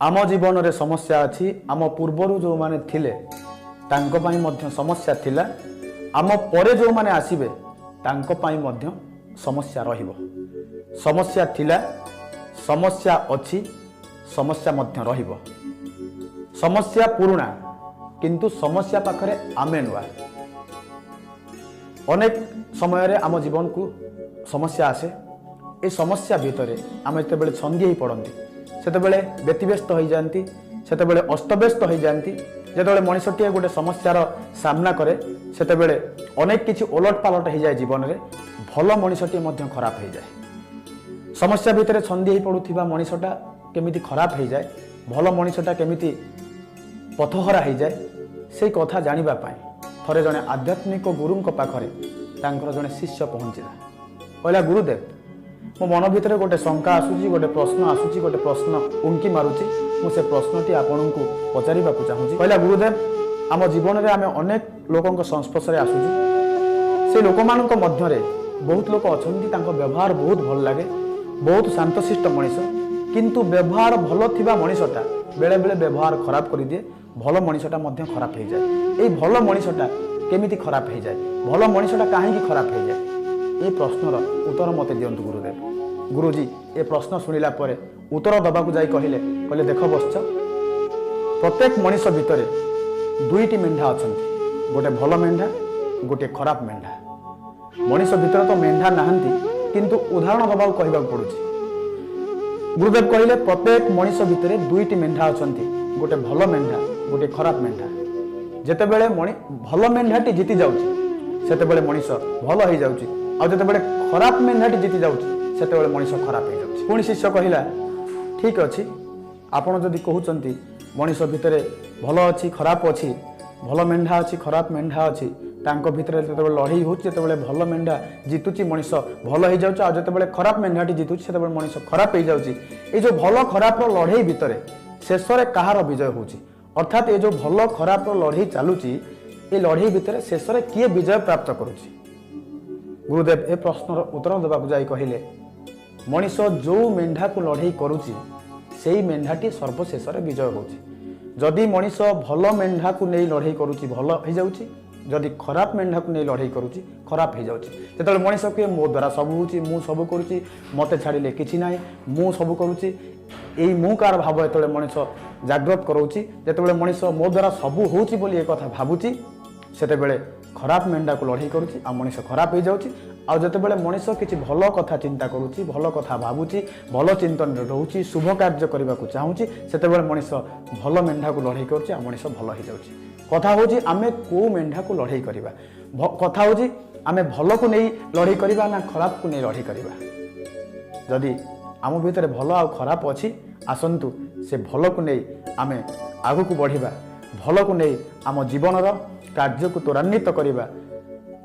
आम जीवन रे समस्या अच्छी आम पूर्वर जो माने थिले तांको पाई मध्य समस्या थिला आम परे जो माने आसीबे तांको पाई मध्य समस्या रहिबो। समस्या थिला समस्या अच्छी समस्या मध्य रहिबो। समस्या पुराना किंतु समस्या पाखरे आमे नुआ। अनेक समय रे आम जीवन को समस्या आसे ए समस्या भितर आम जिते छंदी ही पड़ती से व्यतिव्यस्त हो जाती से अस्तव्यस्त हो जाती जिते मनीषटीए गोटे समस्यार सामना करे से अनेक किसी ओलट पालट हो जाए जीवन में भल मनीषटी खराब हो जाए। समस्या भितर छंदी हो पड़ुवा मनीषटा केमिति खराब हो जाए भल मनीषटा केमिति पथहरा हो जाए से कथा जानापी थरे जड़े आध्यात्मिक गुरु पाखरे जड़े शिष्य पहुँचला कहला गुरुदेव मो मन भितर गोटे शंका आसूची गोटे प्रश्न आसूची गोटे प्रश्न उंकी मारुची मुझे प्रश्नटी आपण को पचारिबा को चाहूँगी। कहला गुरुदेव आम जीवन में आम अनेक लोकों संस्पर्श में आसूची से लोक मानक मध्य बहुत लोक अच्छा व्यवहार बहुत भल लगे बहुत शांतशिष्ट मनीष किंतु व्यवहार भल थिबा मनीषटा बेले बेले व्यवहार खराब कर दिए भल मनीषटा खराब हो जाए। ये भल मनीषटा केमिति खराब हो जाए भल मनीषटा कहीं खराब हो जाए ये प्रश्नर उत्तर मते दियंतु गुरुदेव। गुरुजी ये प्रश्न शुणिला परे उत्तर दबाकू जाई कहले कहले देख बच्च प्रत्येक मनीष भितर दुईटी मेंढा अछंती गोटे भल मेंढा गोटे खराब मेंढा। मनीष भितर तो मेंढा नाहंती किंतु उदाहरण दबाकू कहबाक पड़ुची। गुरुदेव कहले प्रत्येक मनीष भितर दुईटी मेंढा अछंती गोटे भल मेंढा गोटे खराब मेंढा। जेतेबेले भल मेंढाटी जीति जाउची सेतेबेले मनीष भल हो जाउची आ जेतेबेले खराब मेंढाटी जीति जाउची सेतेबेले मनीष खराब हो जाउची। पुणी शिष्य कहला ठीक अच्छी आपण जदि कहउचंती मनीष भितर भल अच्छी खराब अच्छी भल मेंढा अच्छी खराब मेंढा अच्छी तांको भितर जेतेबेले लड़ाई होउची जेतेबेले भल मेंढा जीतुची मनीष भल हो जाउची आ जेतेबेले खराब मेंढाटी जीतुची सेतेबेले मनीष खराब हो जाउची। ए जो भल खराब लड़ाई भितर शेष रे कहार विजय होउची अर्थात ये जो भल खराब लड़ाई चलुची ये लड़ाई भितर शेष रे किए विजय प्राप्त करुची। गुरुदेव ए प्रश्नर उत्तर देवाक जाई कहले मनीष जो मेंढा को लड़ाई करुची सेई मेंढाटी सर्वशेष रे विजय होउची। जदि मनीष भल मेंढा को नहीं लड़ाई करुची भल हो जाउची जदि खराब मेंढा को नहीं लड़ाई करुची खराब हो जाउची। जेतबेले मनीष के मो द्वारा सब होउची मु सब करुची मते छाड़िले किछि नाही मु सब करुची एई मुकार भाव जेतबेले मनीष जागृत कराउची जेतबेले मनीष मो द्वारा सब होउची बोली एक कथा भाबुची सेतेबेले खराब मेंढा को लड़ाई करुची आ मनीष खराब हो जाउची। आ जेतेबेले मनीष किछि भल कथा चिंता करुची भल कथा भाबुची भल चिंतन रहउची शुभ कार्य करबा को चाहूची सेतेबेले मनीष भल मेंढा को लड़ाई करुची आ मनीष भल हो जाउची। कथा होची आमे को मेंढा को लड़ाई करिबा कथा होची आमे भल को नहीं लड़ाई करिबा ना खराब को नहीं लड़ाई करिबा। जदि आम भितर भल आ खराब अच्छी आसंतु से भल को नहीं आमे आगु को बढ़िबा भल को नहीं आम जीवनर कार्य को त्वरान्वित करिबा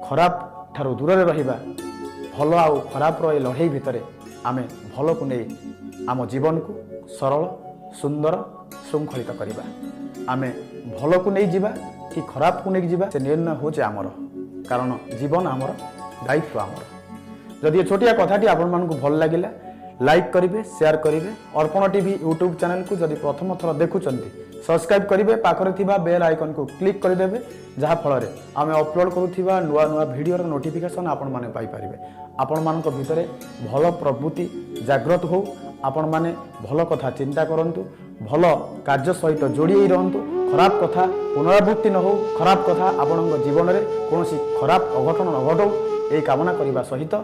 खराब ठारू दूर रे रहिबा भल आ खराब रो लड़ाई भितर आमे भल को नहीं आम जीवन को सरल सुंदर श्रृंखलित करिबा। आमे भल को नहीं जिबा कि खराब को नहीं जिबा से निर्णय होचे आमर कारण जीवन आमर दायित्व आमर। जदि छोटिया कथाटी आपण मानकु भल लागिला लाइक करिवे शेयर करिवे अर्पण टीवी यूट्यूब चैनल को जदि प्रथम थर देखुचंती सब्सक्राइब करिवे पाखरे थिबा बेल आइकन को क्लिक करदेवे जहा फल रे आमे अपलोड करूथिबा नुआ नुआ वीडियो नोटिफिकेशन आपण माने पाई परिबे। आपण मानक भितरे भल प्रवृत्ति जागृत हो आपण माने भल कथा चिंता करंतु भल कार्य सहित जोड़ी रहंतु खराब कथा पुनरावृत्ति न हो खराब कथा आपण जीवन में कौन खराब अघटन न घटो यही कामना करने सहित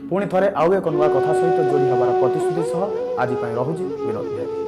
पुणी थे आउ एक नुआ कथा सहित जोड़ी हबार प्रतिश्रुति सह आज रहुछि विनोद।